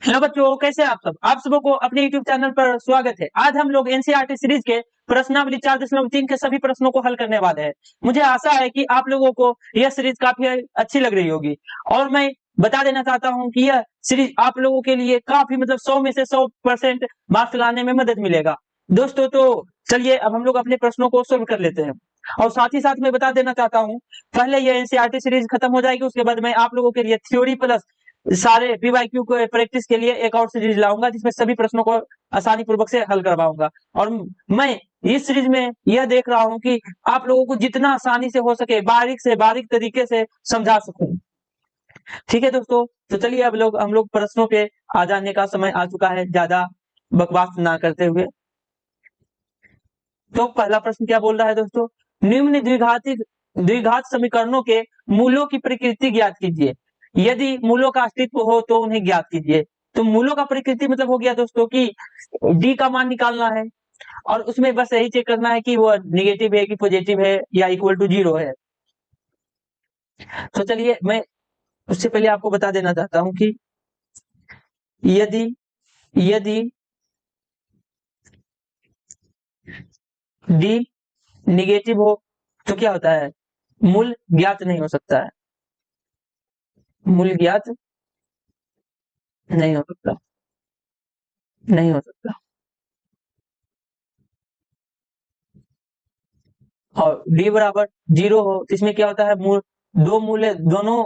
Hello बच्चों, कैसे हैं आप सब? आप सबों को अपने YouTube चैनल पर स्वागत है। आज हम लोग एनसीईआरटी सीरीज के प्रश्नावली 4.3 के सभी प्रश्नों को हल करने वाले हैं। मुझे आशा है कि आप लोगों को यह सीरीज काफी अच्छी लग रही होगी और मैं बता देना चाहता हूं कि यह सीरीज आप लोगों के लिए काफी 100 में से 100% मार्क्स लाने में मदद मिलेगा। दोस्तों, तो चलिए अब हम लोग अपने प्रश्नों को सोल्व कर लेते हैं। और साथ ही साथ मैं बता देना चाहता हूँ, पहले यह एनसीईआरटी सीरीज खत्म हो जाएगी, उसके बाद मैं आप लोगों के लिए थ्योरी प्लस सारे पीवाईक्यू को प्रैक्टिस के लिए एक और सीरीज लाऊंगा, जिसमें सभी प्रश्नों को आसानी पूर्वक से हल करवाऊंगा। और मैं इस सीरीज में यह देख रहा हूं कि आप लोगों को जितना आसानी से हो सके बारीक से बारीक तरीके से समझा सकूं। ठीक है दोस्तों, तो चलिए अब हम लोग प्रश्नों पे आ जाने का समय आ चुका है, ज्यादा बकवास ना करते हुए। तो पहला प्रश्न क्या बोल रहा है दोस्तों? निम्न द्विघात समीकरणों के मूलों की प्रकृति ज्ञात कीजिए। यदि मूलों का अस्तित्व हो तो उन्हें ज्ञात कीजिए। तो मूलों का प्रकृति मतलब हो गया दोस्तों कि डी का मान निकालना है और उसमें बस यही चेक करना है कि वो निगेटिव है कि पॉजिटिव है या इक्वल टू 0 है। तो चलिए मैं उससे पहले आपको बता देना चाहता हूं कि यदि यदि डी निगेटिव हो तो क्या होता है? मूल ज्ञात नहीं हो सकता है, मूल ज्ञात नहीं हो सकता, नहीं हो सकता। और डी बराबर 0 हो तो इसमें क्या होता है? मूल दो मूल है, दोनों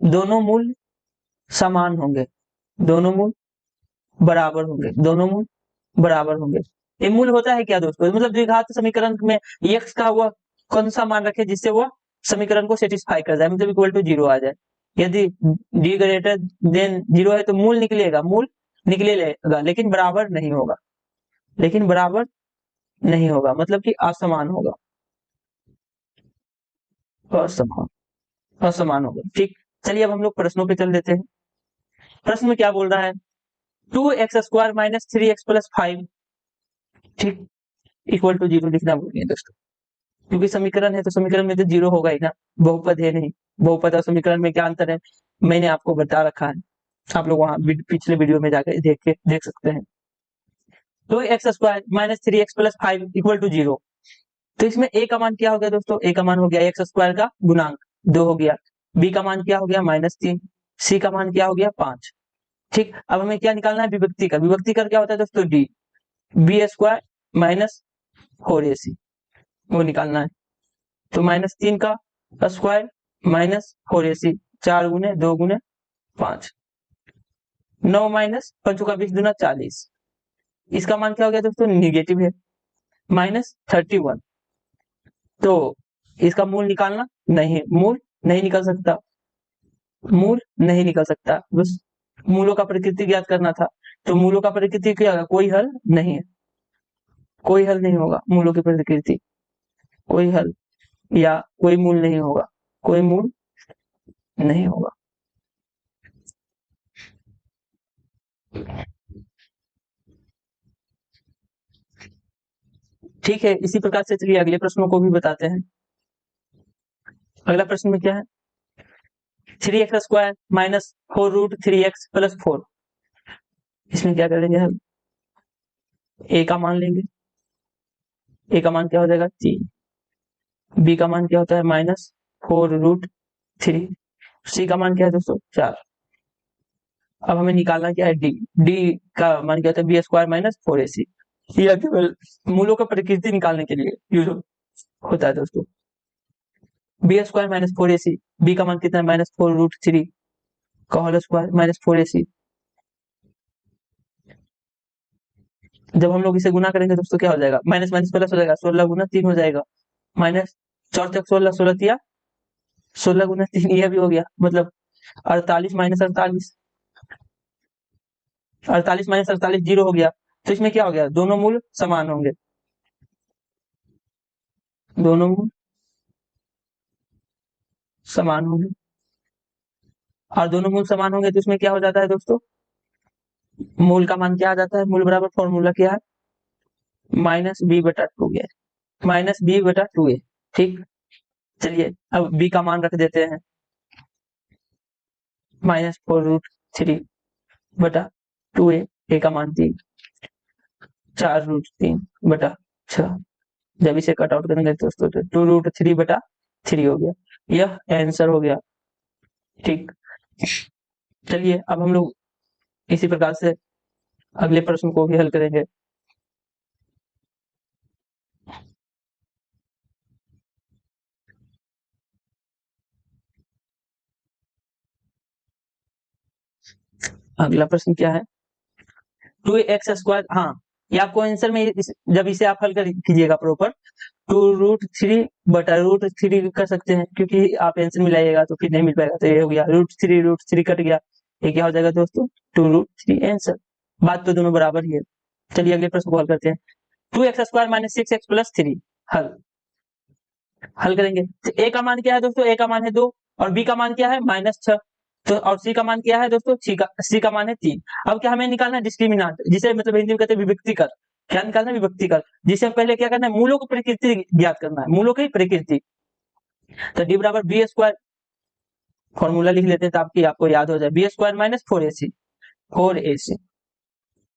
दोनों मूल समान होंगे, दोनों मूल बराबर होंगे, दोनों मूल बराबर होंगे। ये मूल होता है क्या दोस्तों? मतलब द्विघात समीकरण में x का वह कौन सा मान रखे जिससे वह समीकरण को सेटिस्फाई कर जाए, मतलब इक्वल टू 0 आ जाए। यदि डी ग्रेटर देन 0 है तो मूल निकलेगा, मूल निकलेगा, लेकिन बराबर नहीं होगा, लेकिन बराबर नहीं होगा, मतलब कि असमान होगा, असमान असमान होगा। ठीक, चलिए अब हम लोग प्रश्नों पे चल देते हैं। प्रश्न में क्या बोल रहा है? 2x² माइनस 3x प्लस 5, ठीक, इक्वल टू 0 लिखना भूल गए दोस्तों, क्योंकि समीकरण है तो समीकरण में तो 0 होगा ही ना, बहुपद है नहीं। बहुपद और समीकरण में क्या अंतर है मैंने आपको बता रखा है, आप लोग वहां पिछले वीडियो में जाकर देख सकते हैं। तो x² minus 3x plus 5 equal to 0। तो इसमें a का मान क्या हो गया दोस्तों? a का मान हो गया x² का गुणांक 2 हो गया, b का मान क्या हो गया? -3, c का मान क्या हो गया? 5। ठीक, अब हमें क्या निकालना है? विभक्ति का। विभक्ति का क्या होता है दोस्तों? d b² माइनस 4ac, वो निकालना है। तो -3 का स्क्वायर माइनस 4ac, 4 गुने 2 गुने 5, 9 माइनस 5 का 20 दूना 40। इसका मान क्या हो गया दोस्तों? निगेटिव है, -31। तो इसका मूल निकालना नहीं, मूल नहीं निकल सकता, मूल नहीं निकल सकता, बस मूलों का प्रकृति ज्ञात करना था। तो मूलों का प्रकृति क्या? कोई हल नहीं है, कोई हल नहीं होगा मूलों की प्रकृति, कोई हल या कोई मूल नहीं होगा, कोई मूल नहीं होगा। ठीक है, इसी प्रकार से चलिए अगले प्रश्नों को भी बताते हैं। अगला प्रश्न में क्या है? 3x² माइनस 4√3x प्लस 4, इसमें क्या करेंगे हम? a का मान लेंगे, a का मान क्या हो जाएगा? 3, b का मान क्या होता है? -4√3, c का मान क्या है दोस्तों? 4। अब हमें निकालना क्या है? d का मान क्या होता है? b² minus 4ac। यह केवल मूलों का प्रकृति निकालने के लिए यूज होता है दोस्तों। b² माइनस 4ac, b का मान कितना है? -4√3 का होल स्क्वायर माइनस 4ac। जब हम लोग इसे गुना करेंगे दोस्तों क्या हो जाएगा? माइनस माइनस प्लस हो जाएगा, 16 गुना 3 हो जाएगा, माइनस 4 तक 16, 16 तिया 16 गुना 3, यह भी हो गया, मतलब 48 माइनस 48, 48 माइनस 48 0 हो गया। तो इसमें क्या हो गया? दोनों मूल समान होंगे, दोनों मूल समान होंगे, और दोनों मूल समान होंगे तो इसमें क्या हो जाता है दोस्तों? मूल का मान क्या आ जाता है? मूल बराबर फॉर्मूला क्या है? -b/2 है, -b/2 है। ठीक, चलिए अब b का मान रख देते हैं -4√3 बटा 2a का मान 3, 4√3/6। जब इसे कट आउट करेंगे दोस्तों तो 2√3/3 हो गया, यह आंसर हो गया। ठीक, चलिए अब हम लोग इसी प्रकार से अगले प्रश्न को भी हल करेंगे। अगला प्रश्न क्या है, 2x², हाँ ये आपको आंसर में जब इसे आप हल कीजिएगा प्रॉपर 2√3/√3 कर सकते हैं, क्योंकि आप आंसर मिलाइएगा तो फिर नहीं मिल पाएगा, तो ये हो गया √3 कट गया, ये क्या हो जाएगा दोस्तों 2√3 आंसर। बात तो दोनों बराबर ही है। चलिए अगले प्रश्न को हल करते हैं। 2x² - 6x + 3 हल करेंगे। तो a का मान क्या है दोस्तों, a का मान है 2 और b का मान क्या है -6, तो और c का मान क्या है दोस्तों, c का मान है 3। अब क्या हमें निकालना है डिस्क्रिमिनेंट, जिसे मतलब हिंदी में कहते हैं विभक्तिकर। क्या निकालना है, विभक्तिकर, जिसे हम पहले क्या करना है, मूलों की प्रकृति ज्ञात करना है, मूलों की प्रकृति। तो d = b², फॉर्मूला लिख लेते हैं ताकि आपको याद हो जाए, b² - 4ac, 4ac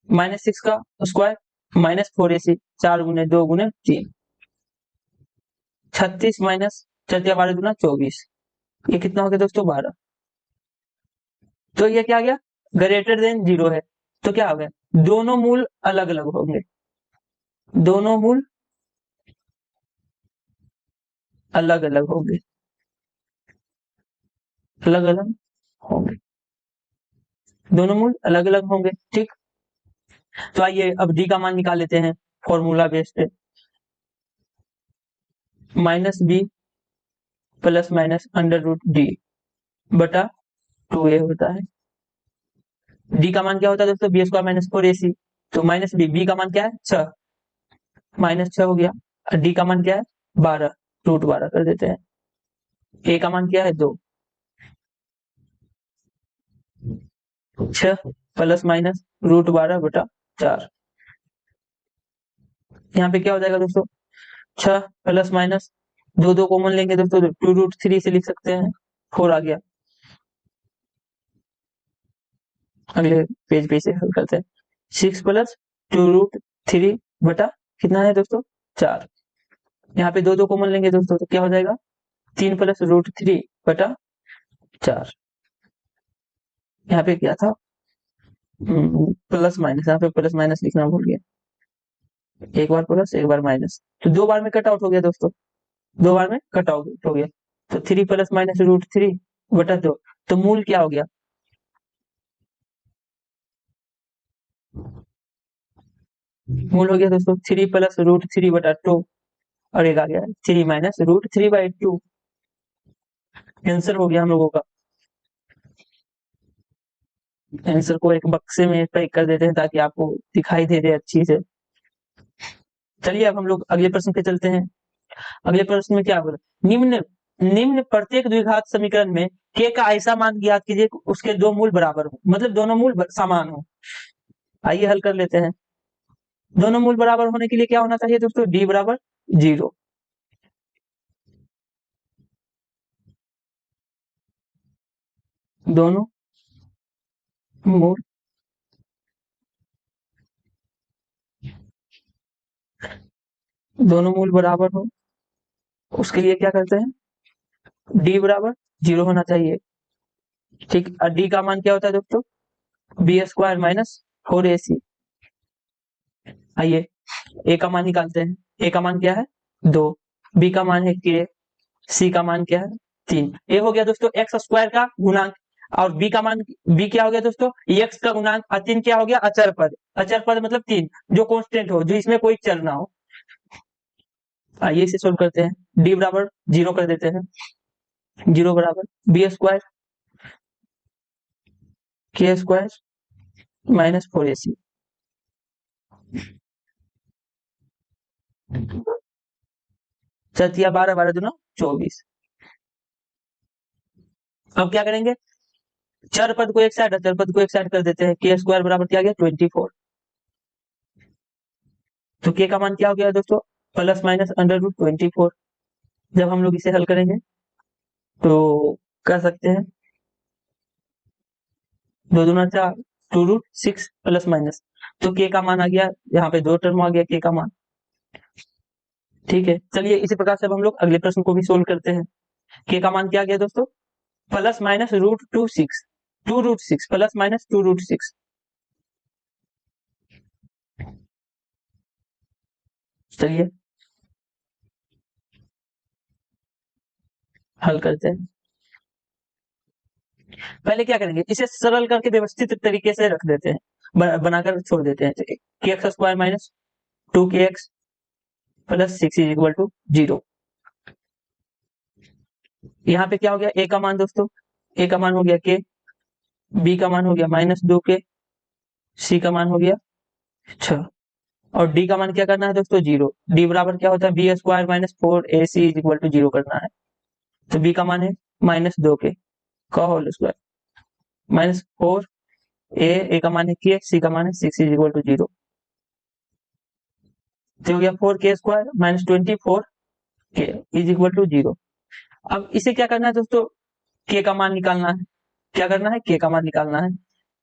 -6 का स्क्वायर -4ac, 4 × 2 × 3, 36 माइनस 4 × 12 × 24, ये कितना हो गया दोस्तों 12। तो ये क्या आ गया, ग्रेटर देन 0 है, तो क्या हो गया दोनों मूल अलग अलग होंगे, दोनों मूल अलग अलग होंगे, अलग अलग होंगे, दोनों मूल अलग अलग होंगे। ठीक, तो आइए अब डी का मान निकाल लेते हैं फॉर्मूला बेस्ड पे, -b + √d/2a होता है। डी का मान क्या होता है दोस्तों, b² - 4ac, तो -b का मान क्या है 6, -6 हो गया, और डी का मान क्या है 12, √12 कर देते हैं। a का मान क्या है 2, 6 ± √12/4, यहाँ पे क्या हो जाएगा दोस्तों 6 ± 2 कॉमन लेंगे दोस्तों, 2√3 से लिख सकते हैं, 4 आ गया। अगले पेज पे इसे हल करते हैं, 6 + 2√3 बटा कितना है दोस्तों 4, यहाँ पे 2 कॉमन लेंगे दोस्तों, तो क्या हो जाएगा 3 + √3/4। यहाँ पे क्या था प्लस माइनस, यहाँ पे प्लस माइनस लिखना भूल गया, एक बार प्लस एक बार माइनस, तो 2 बार में कट आउट हो गया दोस्तों, 2 बार में कट आउट हो गया, तो 3 + -√3/2, तो मूल क्या हो गया, मूल हो गया दोस्तों 3 + √3/2, और एक आ गया 3 - √3/2, आंसर हो गया हम लोगों का। आंसर को एक बक्से में पैक कर देते हैं ताकि आपको दिखाई दे दे अच्छी से। चलिए अब हम लोग अगले प्रश्न पे चलते हैं। अगले प्रश्न में क्या बोला, निम्न निम्न प्रत्येक द्विघात समीकरण में k का ऐसा मान ज्ञात कीजिए उसके दो मूल बराबर हो, मतलब दोनों मूल समान हो। आइए हल कर लेते हैं। दोनों मूल बराबर होने के लिए क्या होना चाहिए दोस्तों, d = 0, दोनों मूल दोनों मूल बराबर हो, उसके लिए क्या करते हैं, d = 0 होना चाहिए। ठीक, और d का मान क्या होता है दोस्तों, b² - 4ac। आइए a का मान निकालते हैं, a का मान क्या है 2, b का मान है k, c का मान क्या है 3। a हो गया दोस्तों x² का गुणांक, और b का मान b क्या हो गया दोस्तों x का गुणांक, और 3 क्या हो गया अचर पद, अचर पद मतलब 3 जो कांस्टेंट हो, जो इसमें कोई चर ना हो। आइए इसे सोल्व करते हैं, d = 0 कर देते हैं, 0 = b² k² - 4ac। चतिया 12, 12 दूना 24। अब क्या करेंगे, चर पद को एक साइड, अचर पद को एक साइड कर देते हैं, k² = क्या गया 24, तो k का मान क्या हो गया दोस्तों ±√24। जब हम लोग इसे हल करेंगे तो कर सकते हैं, 2 दूना 4, 2√6 प्लस माइनस, तो के का मान आ गया, यहाँ पे 2 टर्म आ गया के का मान। ठीक है, चलिए इसी प्रकार से अब हम लोग अगले प्रश्न को भी सोल्व करते हैं। के का मान क्या आ गया दोस्तों, प्लस माइनस √2 6, 2√6 प्लस माइनस 2√6। चलिए हल करते हैं। पहले क्या करेंगे, इसे सरल करके व्यवस्थित तरीके से रख देते हैं, बनाकर छोड़ देते हैं। K x square minus 2kx plus 6 is equal to 0। यहाँ पे क्या हो गया, ए का मान दोस्तों, ए का मान हो गया के, बी का मान हो गया -2k, सी का मान हो गया 6, और डी का मान क्या करना है दोस्तों, 0। डी बराबर क्या होता है, b square minus 4ac is equal to 0 करना है। तो बी का मान है -2k का होल स्क्वायर -4 ए का मान है के, सी का मान है 6 इज इक्वल टू 0। तो हो गया 4k square minus 24k is equal to 0। अब इसे क्या करना है दोस्तों, के का मान निकालना है। क्या करना है, के का मान निकालना है।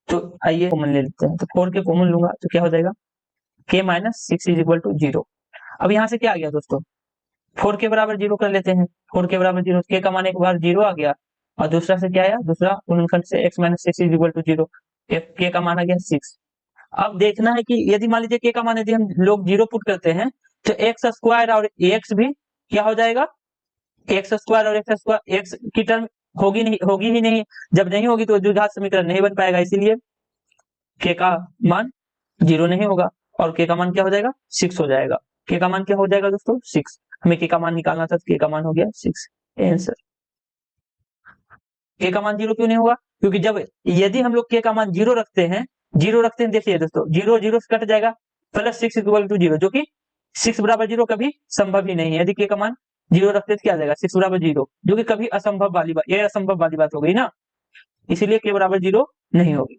तो आइए कॉमन ले लेते हैं, तो 4k कॉमन लूंगा तो क्या हो जाएगा, k minus 6 is equal to 0। अब यहाँ से क्या आ गया दोस्तों, 4k बराबर 0 कर लेते हैं। 4k बराबर 0, के का मान एक बार 0 आ गया, और दूसरा से क्या आया, दूसरा गुणनखंड से x minus 6 is equal to 0, k का मान आ गया 6। अब देखना है कि यदि मान लीजिए के का मान यदि हम लोग 0 पुट करते हैं, तो एक्स स्क्वायर और एक्स भी क्या हो जाएगा, एक्स स्क्वायर और एक्स स्क्वायर, एक्स की टर्म होगी नहीं, होगी ही नहीं। जब नहीं होगी तो द्विघात समीकरण नहीं बन पाएगा, इसीलिए के का मान 0 नहीं होगा, और के का मान क्या हो जाएगा, 6 हो जाएगा। के का मान क्या हो जाएगा दोस्तों, 6। हमें के का मान निकालना था, तो के का मान हो गया 6 आंसर। के का मान 0 क्यों नहीं होगा, क्योंकि जब यदि हम लोग के का मान 0 रखते हैं, देखिए दोस्तों, 0 0 से कट जाएगा, प्लस 6 इक्वल टू 0, जो कि 6 बराबर 0 कभी संभव ही नहीं है। यदि के का मान 0 रखते तो क्या आ जाएगा, 6 बराबर 0, जो कि कभी असंभव वाली बात, ये असंभव वाली बात हो गई ना, इसीलिए के बराबर 0 नहीं होगी।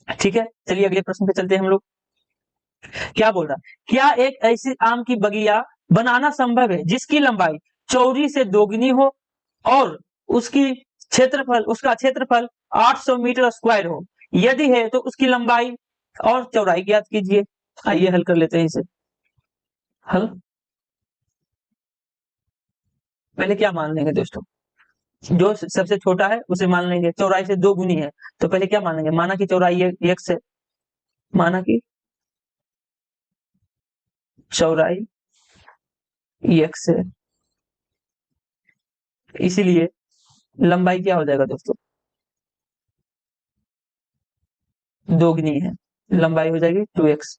ठीक है, चलिए अगले प्रश्न पे चलते हैं हम लोग। क्या बोल रहा है, क्या एक ऐसी आम की बगिया बनाना संभव है जिसकी लंबाई चौड़ी से दोगुनी हो और उसका क्षेत्रफल 800 मीटर स्क्वायर हो, यदि है तो उसकी लंबाई और चौड़ाई ज्ञात कीजिए। आइए हल कर लेते हैं इसे। हल पहले क्या मान लेंगे दोस्तों, जो सबसे छोटा है उसे मान लेंगे, चौड़ाई से 2 गुनी है, तो पहले क्या मानेंगे, माना कि चौड़ाई x है, माना कि चौड़ाई x है, इसीलिए लंबाई क्या हो जाएगा दोस्तों, दोगुनी है, लंबाई हो जाएगी 2x।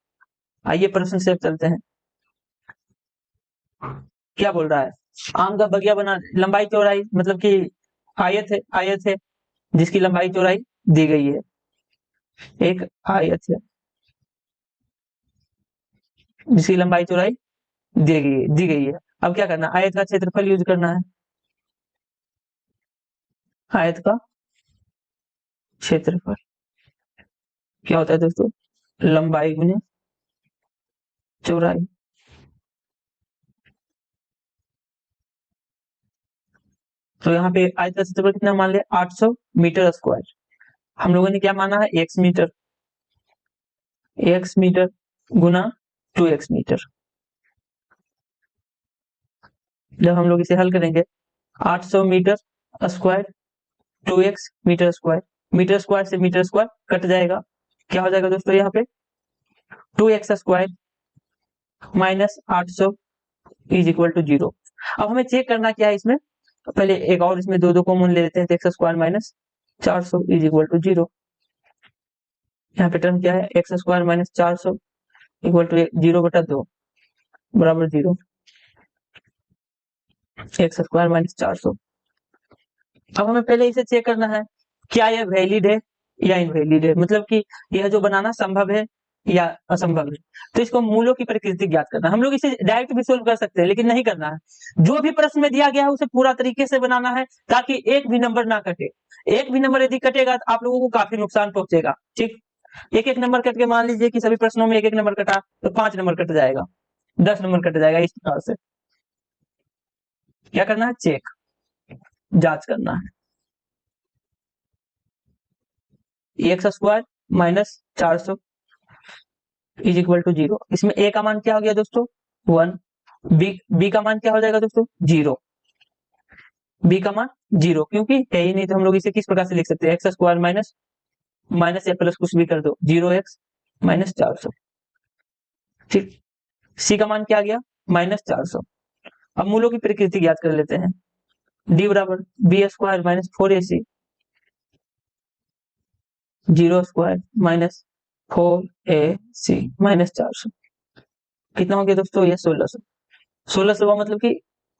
आइए प्रश्न से चलते हैं। क्या बोल रहा है, आम का बगिया बना, लंबाई चौड़ाई मतलब कि आयत है जिसकी लंबाई चौड़ाई दी गई है, एक आयत है जिसकी लंबाई चौड़ाई दी गई है। अब क्या करना, आयत का क्षेत्रफल यूज करना है, आयत का क्षेत्रफल क्या होता है दोस्तों, लंबाई गुने चौड़ाई। तो यहाँ पे आयत का क्षेत्रफल कितना मान लिया, 800 मीटर स्क्वायर। हम लोगों ने क्या माना है, x मीटर गुना 2x मीटर। जब हम लोग इसे हल करेंगे, 800 metre square 2x metre square से मीटर स्क्वायर कट जाएगा, क्या हो जाएगा दोस्तों, यहाँ पे 2x square minus 800 is equal to 0। अब हमें चेक करना क्या है इसमें, पहले एक और इसमें 2 कॉमन ले लेते हैं, तो x square minus 400 is equal to 0। यहाँ पे टर्म क्या है, x square minus 400 equal to 0/2 बराबर 0, एक्स स्क्वायर माइनस 400। अब हमें पहले इसे चेक करना है, क्या यह वैलिड है या इनवैलिड है, मतलब कि यह जो बनाना संभव है या असंभव है। तो इसको मूलों की प्रकृति ज्ञात करना, हम लोग इसे डायरेक्ट भी सोल्व कर सकते हैं, लेकिन नहीं करना है। जो भी प्रश्न में दिया गया है उसे पूरा तरीके से बनाना है, ताकि एक भी नंबर ना कटे। एक भी नंबर यदि कटेगा तो आप लोगों को काफी नुकसान पहुंचेगा। ठीक, एक नंबर कट के मान लीजिए कि सभी प्रश्नों में एक नंबर कटा, तो 5 नंबर कट जाएगा, 10 नंबर कट जाएगा। इस प्रकार से क्या करना है, चेक, जांच करना है। X square minus 400 is equal to 0। इसमें ए का मान क्या हो गया दोस्तों 1, बी का मान क्या हो जाएगा दोस्तों 0, बी का मान 0 क्योंकि है ही नहीं, तो हम लोग इसे किस प्रकार से लिख सकते हैं एक्स स्क्वायर माइनस माइनस या प्लस कुछ भी कर दो 0x माइनस 400। ठीक, सी का मान क्या आ गया माइनस 400। अब मूलों की प्रकृति याद कर लेते हैं, डी बराबर b square minus 4ac 0 square minus 4ac minus 400 कितना हो गया दोस्तों ये 1600। 1600 मतलब कि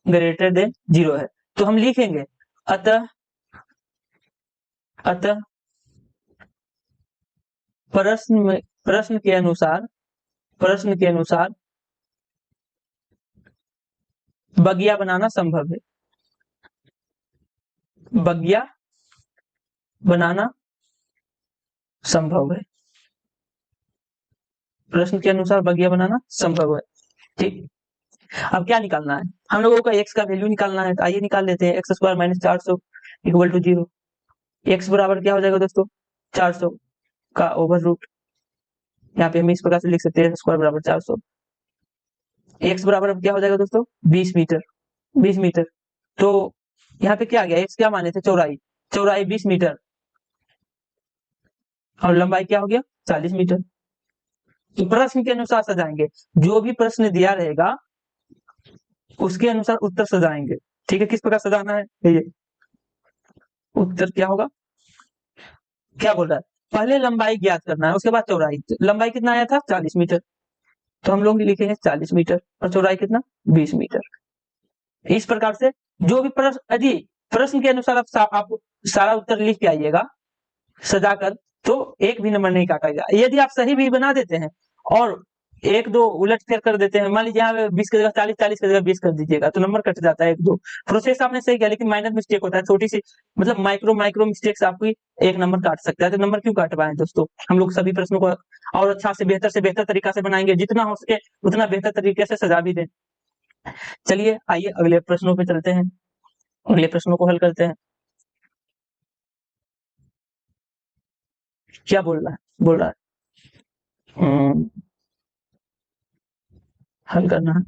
ग्रेटर देन 0 है, तो हम लिखेंगे अतः प्रश्न के अनुसार बगिया बनाना संभव है, बगिया बनाना संभव है, प्रश्न के अनुसार बगिया बनाना संभव है। ठीक, अब क्या निकालना है हम लोगों को x का वैल्यू निकालना है, तो आइए निकाल लेते हैं x square minus 400 equal to 0। x बराबर क्या हो जाएगा दोस्तों 400 का ओवर रूट, यहाँ पे हम इस प्रकार से लिख सकते हैं स्क्वायर बराबर 400। x बराबर अब क्या हो जाएगा दोस्तों 20 मीटर, 20 मीटर। तो यहाँ पे क्या आ गया x क्या माने थे चौड़ाई, चौड़ाई 20 मीटर और लंबाई क्या हो गया 40 मीटर। तो प्रश्न के अनुसार सजाएंगे, जो भी प्रश्न दिया रहेगा उसके अनुसार उत्तर सजाएंगे। ठीक है, किस प्रकार सजाना है ये उत्तर क्या होगा, क्या बोल रहा है पहले लंबाई ज्ञात करना है उसके बाद चौड़ाई। लंबाई कितना आया था 40 मीटर, तो हम लोग लिखेंगे 40 मीटर और चौड़ाई कितना 20 मीटर। इस प्रकार से जो भी प्रश्न, यदि प्रश्न के अनुसार आप सारा उत्तर लिख के आइएगा सजाकर, तो एक भी नंबर नहीं काटेगा। यदि आप सही भी बना देते हैं और एक दो उलट फेर कर देते हैं, मान लीजिए यहाँ 20 की जगह 40, 40 की जगह 20 कर दीजिएगा, तो नंबर कट जाता है एक दो। प्रोसेस आपने सही किया, लेकिन माइनर मिस्टेक होता है, छोटी सी मतलब माइक्रो मिस्टेक से आपकी एक नंबर काट सकता है। तो नंबर क्यों काटवाएं दोस्तों, हम लोग सभी प्रश्नों को और अच्छा से बेहतर तरीका से बनाएंगे, जितना हो सके उतना बेहतर तरीके से सजा भी दें। चलिए आइए अगले प्रश्नों पे चलते हैं, अगले प्रश्नों को हल करते हैं। क्या बोल रहा है हल करना है।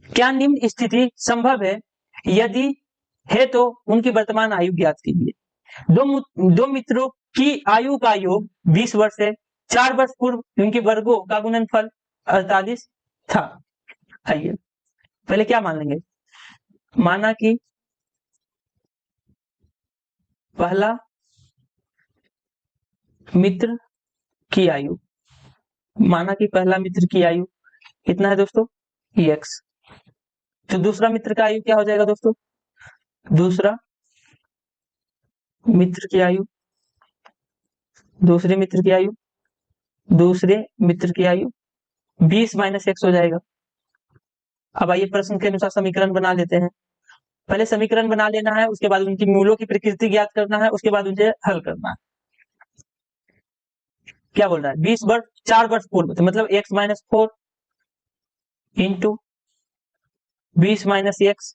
क्या निम्न स्थिति संभव है, यदि है तो उनकी वर्तमान आयु ज्ञात कीजिए। दो मित्रों की आयु का योग 20 वर्ष है, 4 वर्ष पूर्व उनके वर्गों का गुणनफल 48 था। आइए पहले क्या मान लेंगे, माना कि पहला मित्र की आयु, माना कि पहला मित्र की आयु कितना है दोस्तों x, तो दूसरा मित्र का आयु क्या हो जाएगा दोस्तों, दूसरा मित्र की आयु, दूसरे मित्र की आयु, दूसरे मित्र की आयु 20 माइनस x हो जाएगा। अब आइए प्रश्न के अनुसार समीकरण बना लेते हैं। पहले समीकरण बना लेना है, उसके बाद उनकी मूलों की प्रकृति ज्ञात करना है, उसके बाद उनसे हल करना है। क्या बोल रहा है 20 वर्ष 4 वर्ष पूर्व, तो मतलब x minus 4 into 20 minus x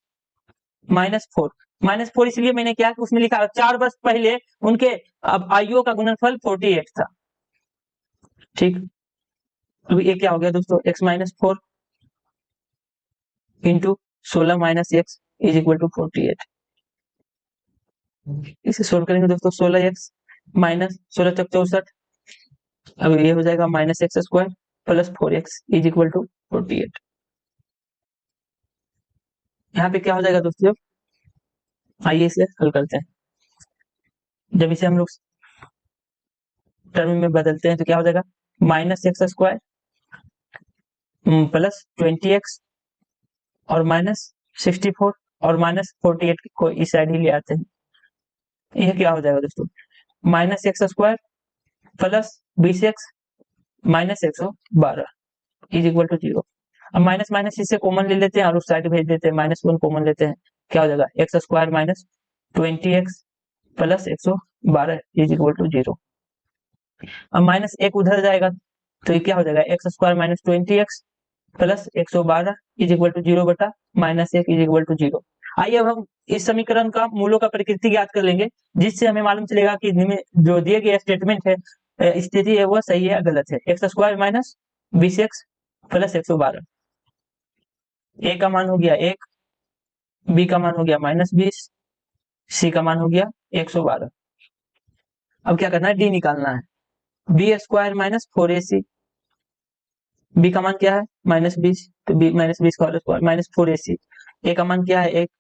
minus 4, minus 4 इसलिए मैंने क्या कि उसमें लिखा 4 वर्ष पहले उनके अब आयु का गुणनफल 48 था। ठीक, अब ये क्या हो गया दोस्तों x minus 4 into 16 minus x is equal to 48। इसे सोल्व करेंगे दोस्तों 16x माइनस 16 तक 64, अब ये हो जाएगा minus x square plus 4x is equal to 48। यहाँ पे क्या हो जाएगा दोस्तों, आइए इसे हल करते हैं। जब इसे हम लोग टर्म में बदलते हैं तो क्या हो जाएगा minus x square plus 20x और माइनस 64 और माइनस 48 को इस साइड ही ले आते हैं। यह क्या हो जाएगा दोस्तों minus x square plus 20x minus 112 is equal to 0। अब माइनस माइनस इससे कॉमन ले लेते हैं और उस साइड भेज देते हैं, माइनस 1 कॉमन लेते हैं, क्या हो जाएगा x square minus 20x plus 112 is equal to 0। अब माइनस 1 उधर जाएगा तो ये क्या हो जाएगा x square minus 20x plus 112 is equal to 0 बटा माइनस 1 इज इक्वल टू 0। आइए अब हम इस समीकरण का मूलों का प्रकृति ज्ञात कर लेंगे, जिससे हमें मालूम चलेगा कि जो दिए गए स्टेटमेंट है, स्थिति है, वह सही है या गलत है। X square minus 20x plus 112, ए का मान हो गया 1, बी का मान हो गया -20, सी का मान हो गया 112। अब क्या करना है, डी निकालना है। B square minus 4ac, B का मान क्या है -20, तो बी -20 का होल स्क्वायर माइनस 4ac, ए का मान क्या है 1,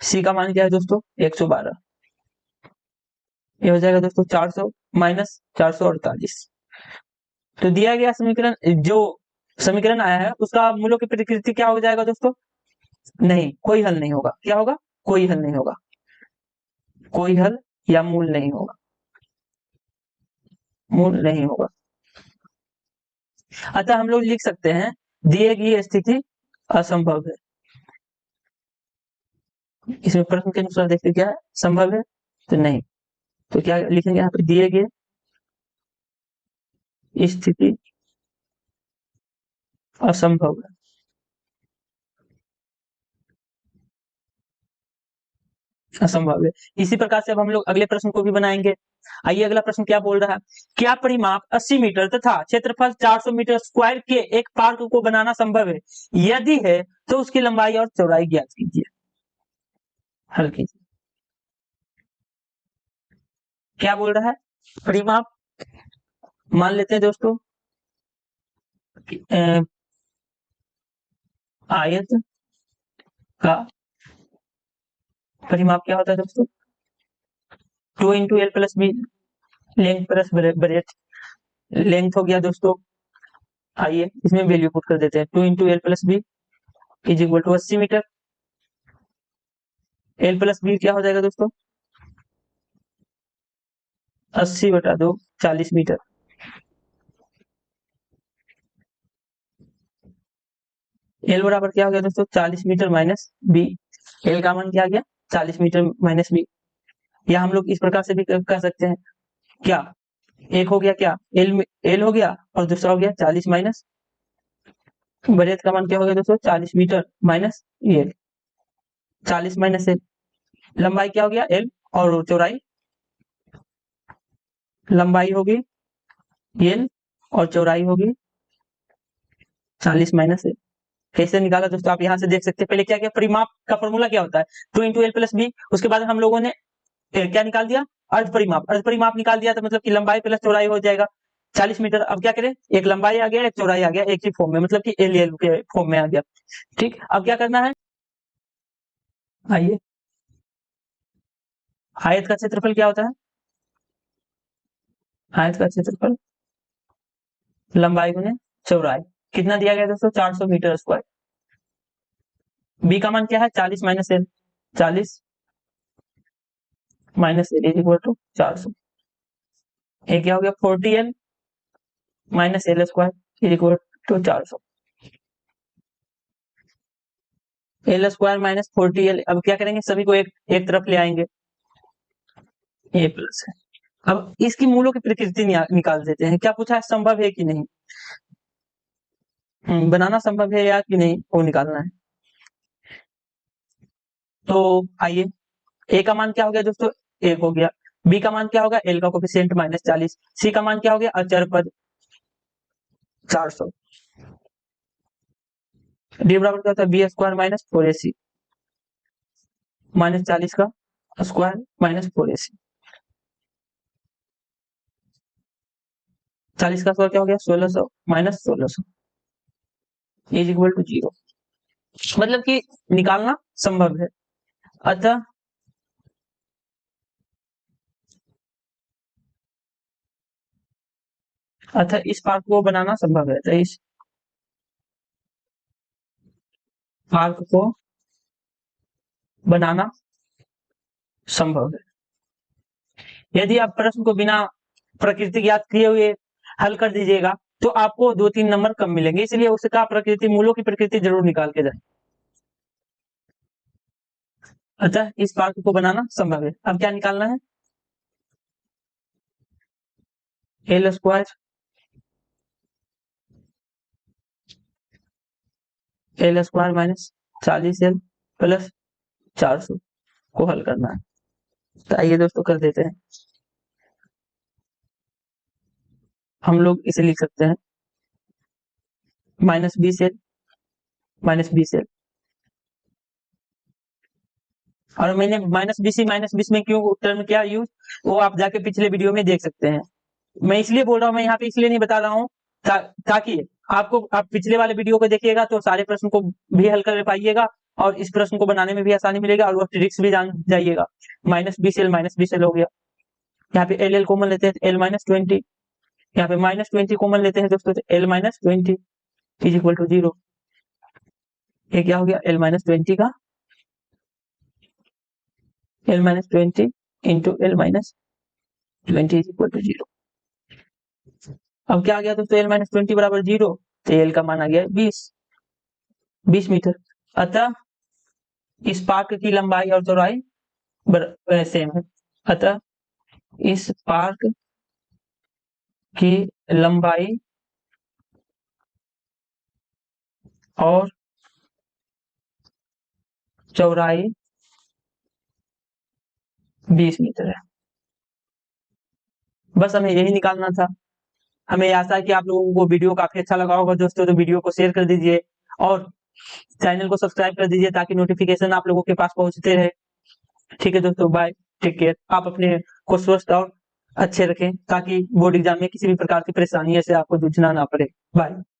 सी का मान क्या है दोस्तों 112, ये हो जाएगा दोस्तों 400 माइनस 448। तो दिया गया समीकरण, जो समीकरण आया है उसका मूलों की प्रकृति क्या हो जाएगा दोस्तों, नहीं, कोई हल नहीं होगा। क्या होगा, कोई हल नहीं होगा, कोई हल या मूल नहीं होगा, मूल नहीं होगा। अतः हम लोग लिख सकते हैं दिए गई स्थिति असंभव है। इसमें प्रश्न के अनुसार देखते क्या है, संभव है तो नहीं, तो क्या लिखेंगे यहाँ पे, दिए गए स्थिति असंभव है। असंभव है। इसी प्रकार से अब हम लोग अगले प्रश्न को भी बनाएंगे। आइए अगला प्रश्न क्या बोल रहा है, क्या परिमाप 80 मीटर तथा क्षेत्रफल 400 मीटर स्क्वायर के एक पार्क को बनाना संभव है? यदि है तो उसकी लंबाई और चौड़ाई ज्ञात कीजिए। हल कीजिए। क्या बोल रहा है, परिमाप, मान लेते हैं दोस्तों आयत का परिमाप क्या होता है दोस्तों, 2 into l plus b, length plus breadth, length हो गया दोस्तों, आइए इसमें वैल्यू पुट कर देते हैं, 2 into l plus b is equal to 80 metre, l plus b क्या हो जाएगा दोस्तों 80/2 40 मीटर, एल बराबर क्या हो गया दोस्तों 40 मीटर माइनस बी, एल का मान क्या आ गया 40 मीटर माइनस बी। या हम लोग इस प्रकार से भी कह सकते हैं, क्या एक हो गया क्या एल हो गया और दूसरा हो गया 40 माइनस ब्रेथ का मान क्या हो गया दोस्तों 40 metre minus l, 40 minus l, लंबाई क्या हो गया एल और चौड़ाई, लंबाई होगी एल और चौड़ाई होगी 40 माइनस एल। कैसे निकाला दोस्तों, आप यहाँ से देख सकते हैं। पहले क्या किया, परिमाप का फॉर्मूला क्या होता है 2 इंटू एल प्लस बी, उसके बाद हम लोगों ने क्या निकाल दिया, अर्ध परिमाप, अर्ध परिमाप निकाल दिया, तो मतलब कि लंबाई प्लस चौड़ाई हो जाएगा 40 मीटर। अब क्या करें, एक लंबाई आ गया एक चौड़ाई आ गया एक ही फॉर्म में, मतलब कि एल एल के फॉर्म में आ गया। ठीक, अब क्या करना है, आइए आयत का क्षेत्रफल क्या होता है, आयत का क्षेत्रफल लंबाई गुने चौड़ाई, कितना दिया गया दोस्तों 400 मीटर स्क्वायर। बी का मान क्या है 40 minus l, 40 minus l is equal to 400, ए क्या हो गया 40 l minus l square is equal to 400, l square minus 40 l. अब क्या करेंगे, सभी को एक तरफ ले आएंगे, ए प्लस है। अब इसकी मूलों की प्रकृति निकाल देते हैं। क्या पूछा है, संभव है कि नहीं, बनाना संभव है या कि नहीं, वो निकालना है। तो आइए, ए का मान क्या हो गया दोस्तों 1 हो गया, बी का मान क्या होगा एल का कोफिशिएंट -40, सी का मान क्या हो गया अचर पद 400, डी बराबर क्या होता है बी स्क्वायर माइनस 4ac, -40 का स्क्वायर माइनस 4ac, 40 का स्क्वायर क्या हो गया 1600 माइनस 1600 इज इक्वल टू 0, मतलब कि निकालना संभव है। अतः इस पार्क को बनाना संभव है, तो इस पार्क को बनाना संभव है। यदि आप प्रश्न को बिना प्रकृति ज्ञात किए हुए हल कर दीजिएगा तो आपको 2-3 नंबर कम मिलेंगे, इसलिए उसका प्रकृति, मूलों की प्रकृति जरूर निकाल के जाए। अतः इस पार्क को बनाना संभव है। अब क्या निकालना है, L square minus 40 L plus 400 को हल करना है। तो आइए दोस्तों कर देते हैं। हम लोग इसे लिख सकते हैं -20L -20L। और मैंने -20 में क्यों टर्म किया यूज, वो आप जाके पिछले वीडियो में देख सकते हैं। मैं इसलिए बोल रहा हूँ, मैं यहाँ पे इसलिए नहीं बता रहा हूँ ताकि आपको, आप पिछले वाले वीडियो को देखिएगा तो सारे प्रश्न को भी हल कर पाइएगा और इस प्रश्न को बनाने में भी आसानी मिलेगा और वो ट्रिक्स भी जान जाइएगा। -20L हो गया। यहाँ पे एल कॉमन लेते हैं L-20, यहाँ पे -20 कॉमन लेते हैं दोस्तों, तो L-20 इज इक्वल टू 0। ये क्या हो गया, L-20 का L-20 into L-20 is equal to 0। अब क्या आ गया दोस्तों, L-20 बराबर 0, तो L का मान आ गया 20 मीटर। अतः इस पार्क की लंबाई और चौड़ाई सेम है। अतः इस पार्क की लंबाई और चौड़ाई 20 मीटर है। बस हमें यही निकालना था। हमें आशा है कि आप लोगों को वीडियो काफी अच्छा लगा होगा दोस्तों, तो वीडियो को शेयर कर दीजिए और चैनल को सब्सक्राइब कर दीजिए ताकि नोटिफिकेशन आप लोगों के पास पहुंचते रहे। ठीक है दोस्तों, बाय, टेक केयर। आप अपने को स्वस्थ और अच्छे रखें ताकि बोर्ड एग्जाम में किसी भी प्रकार की परेशानी से आपको जूझना ना पड़े। बाय।